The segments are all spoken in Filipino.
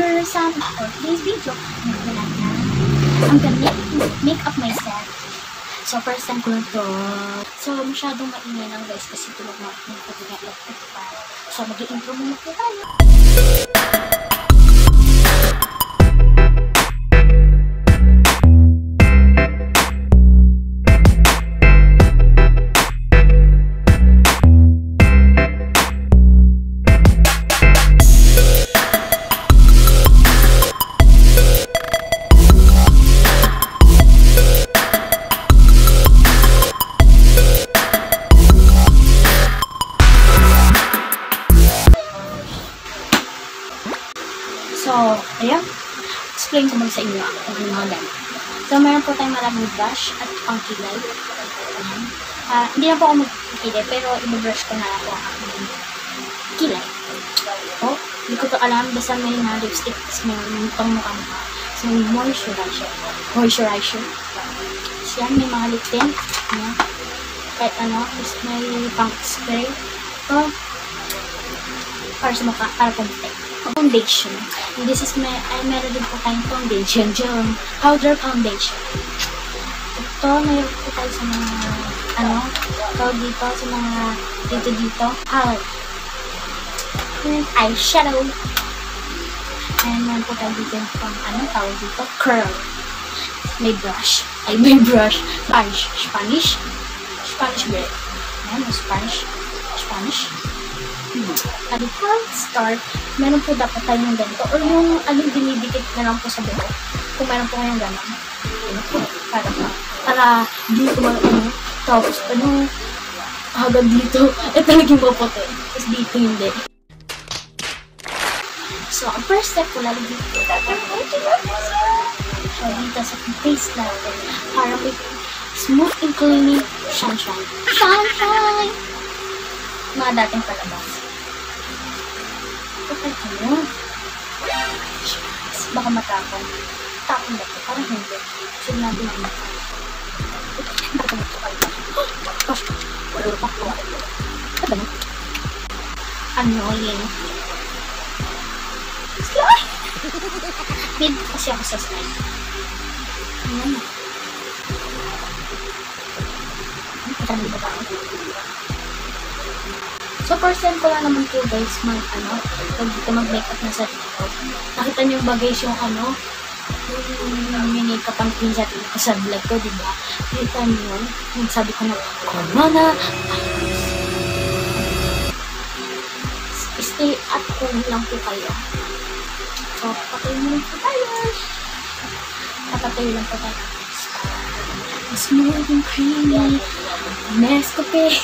after some for today's video, I'm gonna make up myself. So, first time ko to. So, masyadong maingay lang guys kasi tulog na ako ng pag-electric fan. So, mag-i-intro muna po tayo. So, ayan. Explain ko muna sa inyo ang mga gamit. So, meron po tayong maraming brush at pangkilay. Ayan. Hindi na po ako magkilay, pero i-brush ko na lang po ang aking kilay. So, hindi ko to alam. Basta may na lipstick. May pang mukha-mukha. So, moisturizer. So, yan. May mga lip tint. Ayan. Kahit ano. Tapos may pang spray. So, para sa mukha. Para pumunta. Foundation. And this is meron din po tayong foundation. Powder foundation. Ito, meron po tayo sa mga, tawag dito, sa mga dito, palette. And eyeshadow. And meron po tayo dito pang, tawag dito, curl. May brush. Spanish bread. Ayan, Spanish. At before start, meron po dapat tayo ng ganito or yung dinidikit na lang po sa buho. Kung meron po kayong gano'n. Para dito tapos hagad dito, talagang maputi. Tapos dito hindi. So, ang first step ko lalagay dito. So, dito sa face natin. Para may smooth and clean sunshine. Mga dating palabas. Baka matapon. Tapon ba ito? Parang hindi. Sige natin ang matapon. Annoying. Slide! Bid kasi ako sa slide. Ayan. Patang dito ba ako? So, first time ko lang naman po guys, mag-makeup na sa dito. Nakita niyo yung bagay yung yung minikap ang pinsa ko sa vlog ko, diba? Nakita niyo yun? Yung sabi ko na, Corona! Stay at home lang po kayo. So, papatayo lang po tayo. Papatayo lang po tayo. Smooth and creamy. Nescafe.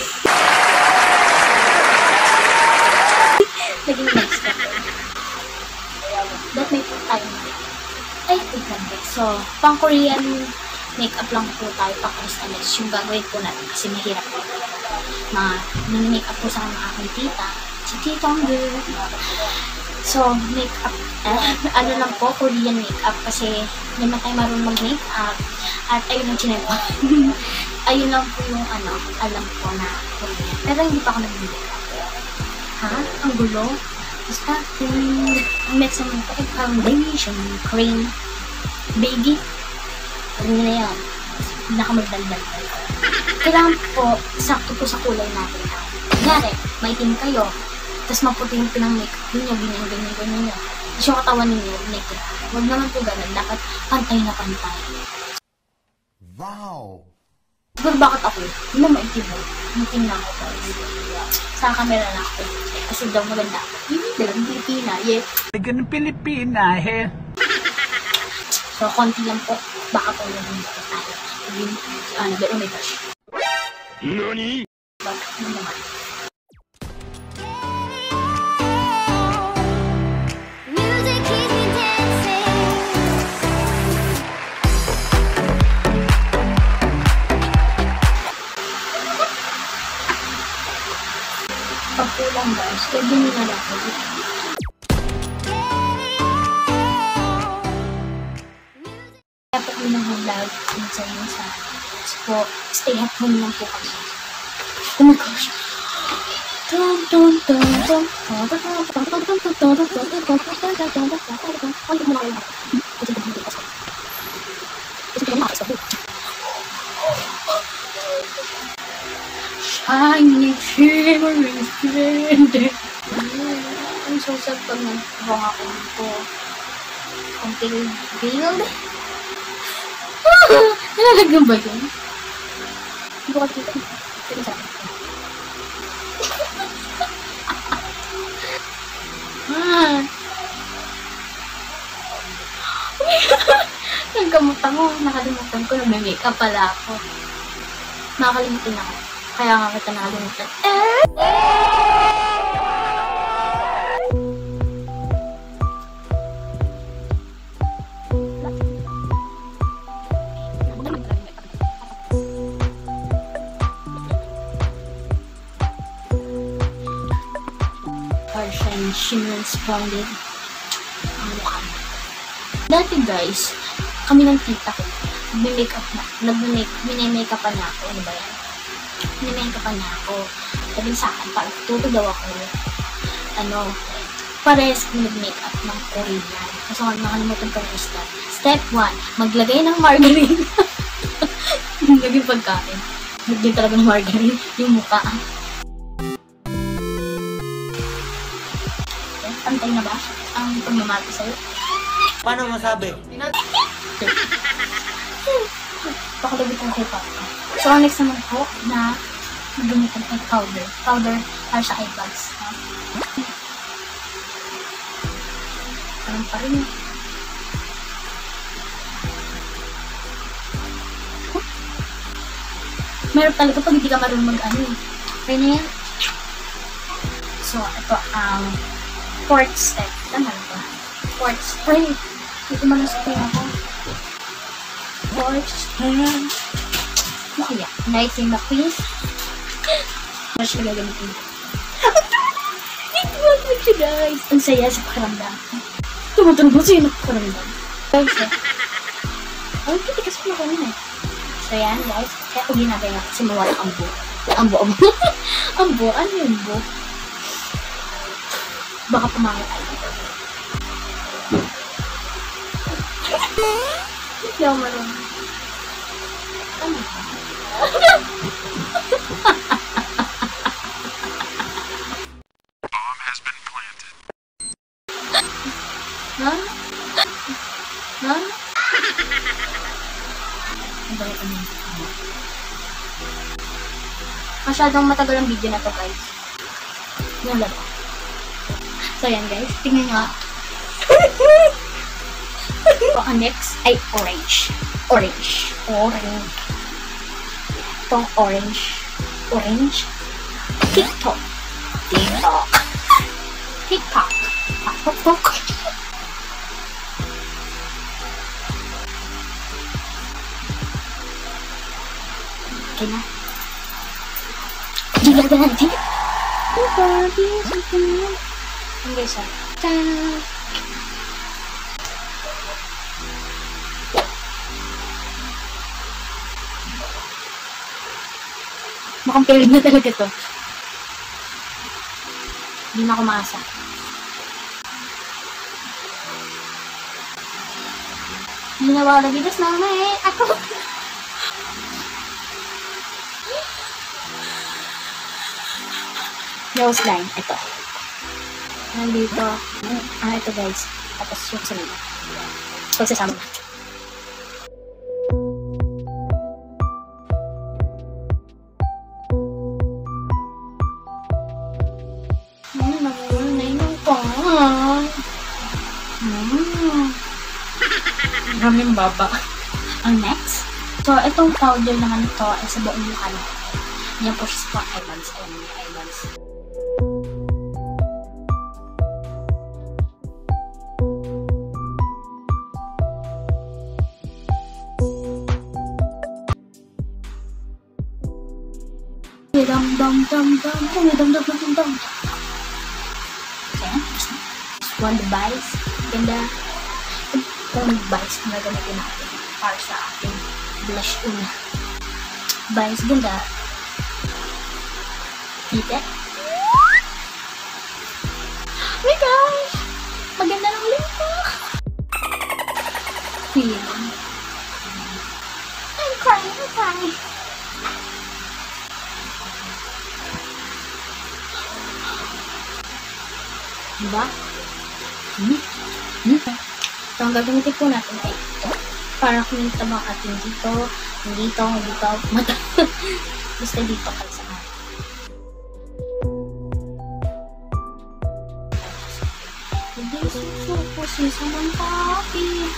Naging next step. That may put tayo So, pang Korean makeup lang po tayo, pang crystalize. Yung gagawin po natin kasi mahirap po. Nag-makeup po sa mga aking tita. Si Titong girl. So, makeup, lang po, Korean makeup kasi hindi man tayo marunong mag-makeup. At ayun ang chinepo. Ayun lang po yung alam ko na Korean. Pero hindi pa ako nag-makeup. Ha? Ang gulo. Basta, ang next naman po ay foundation, cream, baby. Ano na yan? Hindi na ka magdaldal. Kailangan po, sakto po sa kulay natin. Kunyari, maitim kayo, tapos maputi yung pinang-makeup ninyo, ganyan nyo. Tapos yung katawan ninyo, naked. Huwag naman po ganun. Dapat pantay na pantay. Wow! Siguro bakit ako? Hindi mo maitim mo. Maitim na ako guys. Sa camera na ako. Kasi daw maganda ako. Hindi lang, Pilipina. Yeah. Ganun Pilipina, he. So, konti lang po. Baka po lang dito tayo. Pero may brush. Nani? Bakit mo naman? Pagkulang guys, pwede nyo na lang po. Kaya po kami nag-vlog minsan sa po, stay at home lang po kami. Oh my gosh! Shiny, shimmering, splendid. Ang susag pag nag-wrong ako nito. Until build. Nalalagyan ba yun? Hindi ko kasi ito. Sige sa akin. Nagkamutan ko. Nakalimutan ko. Nag-makeup pala ako. Nakakalimutan ako. Kaya nga kita nakalimutan. Shiny, shimmering, splendid ang mukha. Dati guys, kami ng tita ko, mini-makeup pa niya ako. Ano ba yan? Mini-makeup pa niya ako. Sabi sa akin, parang tuto daw ako. Parehas ko nag-makeup ng Korean. Kasi nakalimutan ko yung step. Step 1, maglagay ng margarine. Naging pagkain. Naging talaga ng margarine yung mukha. Pantay na ba ang pagmamahal ko sa'yo? Paano masabi? Pakalabit ang K-pop. So, next naman po na gamitan ay powder. Powder para sa eye bags. Parang pa rin. Meron talaga pag hindi ka marunong mag-ano eh. Kaya na yan. So, ito ang fourth step. Tama ba? Fourth step. Ay, dito malasapin ako. Fourth step. Ano kaya? Nicing na quiz. Mas siya gagamitin. Ito mo siya guys. Ang saya sa pakaramdam. Tumutunog mo sa'yo na pakaramdam. Guys, ay, titikas ko na kanina. So yan guys. Kaya ko ginagay ako kasi mawala ang buo. Ang buo. Ang buo? Ano yung buo? Baka pumangit tayo dito. Hindi ako marunong. Ano ba? Bomb has been planted. Ha? Ha? Ang bakit ano? Masyadong matagal ang video na to guys. Yung laro. So, yan guys. Tingnan nyo. So, ang next ay orange. Orange. Orange. Itong orange. Orange. TikTok. TikTok. TikTok. TikTok. Okay na. Gila ba natin? Oh, Barbie. Saan na? Ang guys, ta-da! Mukhang failed na talaga to. Hindi na ako maasa. Hindi na wala bigas na ako. Nose line, ito. Nandito. Ito guys. Tapos yung sa nila. Pagsasama na. Nagulay ng pang. Maraming baba. Ang next. So, itong powder naman ito ay sa buong mukha na. Yan po siya sa eye bags. Ayan yung eye bags. Dum. Ayan. One device. Ganda. Itong device na gamitin natin para sa ating blush una. Device. Ganda. Kita. Oh my gosh! Maganda ng lip. Feel. I'm crying. Diba? So, ang gagamitin po natin ay ito. Para kumintabang atin dito, dito, mata. Basta dito kayo sa akin. Hindi susuko siya sa mga papi.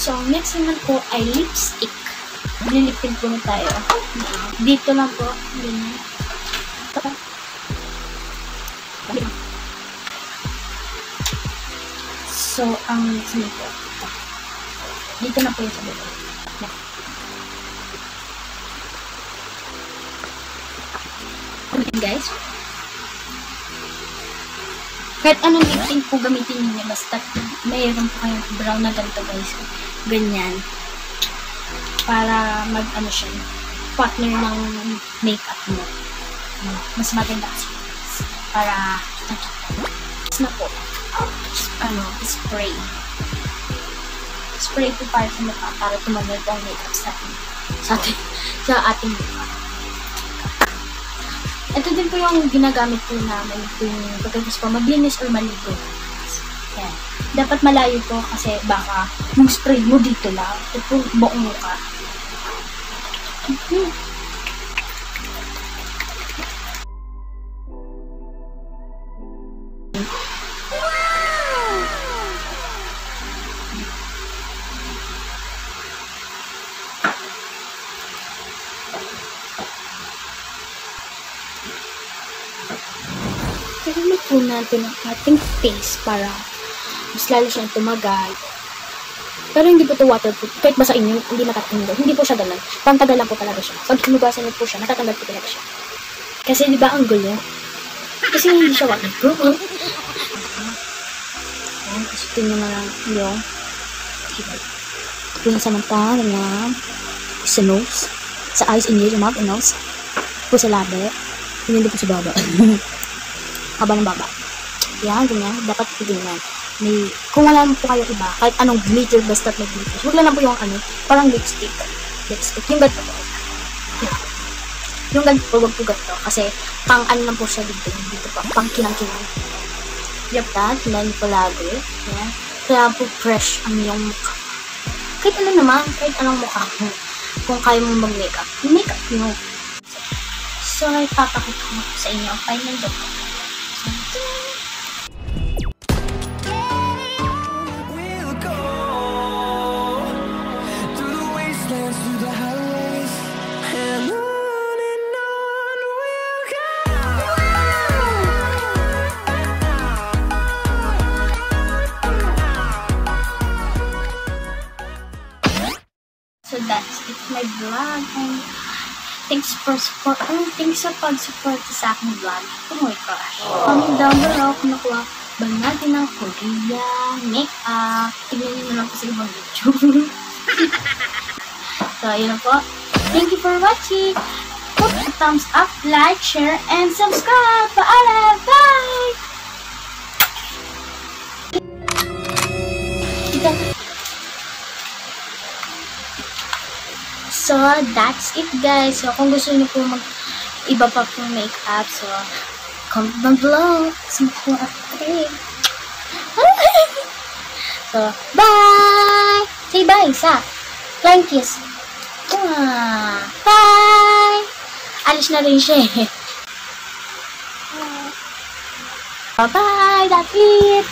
So, next naman po ay lipstick. Lilipid po na tayo. Dito lang po. Ganyan. So, ang next naman po. Dito na po yung sabi ko. Guys. Kahit anong lip tint po gamitin niyo, basta mayroon po kayong brown na ganito guys. Ganyan. Para mag-ano siya, partner ng makeup mo. Mas maganda kasi. Para na po. Spray. Spray po para sa mukha, para tumagal po ang makeup sa ating mukha. Ito din po yung ginagamit po namin kung pagkatapos po maglinis or maligo. Yan. Dapat malayo po kasi baka yung spray mo dito lang. Ito po buong mukha. Gamit po natin ang ating face para mas lalo siyang tumagal. Pero hindi po ito waterproof. Kahit basain nyo, hindi matatanggal. Hindi po siya ganun. Pantagal lang po talaga siya. Pag hinugasan nyo po siya, natatanggal po talaga siya. Kasi di ba ang gulo? Kasi hindi siya waterproof. Kasi tingnan na lang yung yung sa mata, sa nose, sa eyes and ears, mouth and nose, po sa labi, hindi po sa baba. Haba ng baba. Yan, ganyan. Dapat po ganyan. May, kung wala po kayo iba, kahit anong glitter, basta may glitter. Huwag lang po yung parang lipstick. Lipstick. Yung ganito po. Yung ganito po, wag po ganito. Kasi, pang ano lang po siya dito. Dito po. Pang kinang-kinang. Yup, that. Kinang po lagi. Yan. Kaya po fresh ang iyong mukha. Kahit ano naman, kahit anong mukha mo. Kung kaya mo mag-makeup, makeup nyo. So, ipapakita ko sa inyo ang final look. So that's it, my vlog, and thanks sa pag-support sa aking vlog. Oh my gosh. Comment down below kung nakuha ba natin ng Korean makeup. Tignan nyo na lang po sa ibang YouTube. So, yun na po. Thank you for watching. Put a thumbs up, like, share, and subscribe. Paalam! Bye! So, that's it guys. So, kung gusto niyo po mag-iba pa pong makeup, so, comment down below. So, bye! Say bye, Isa. Flying kiss. Bye! Alis na rin siya eh. Bye-bye! That's it!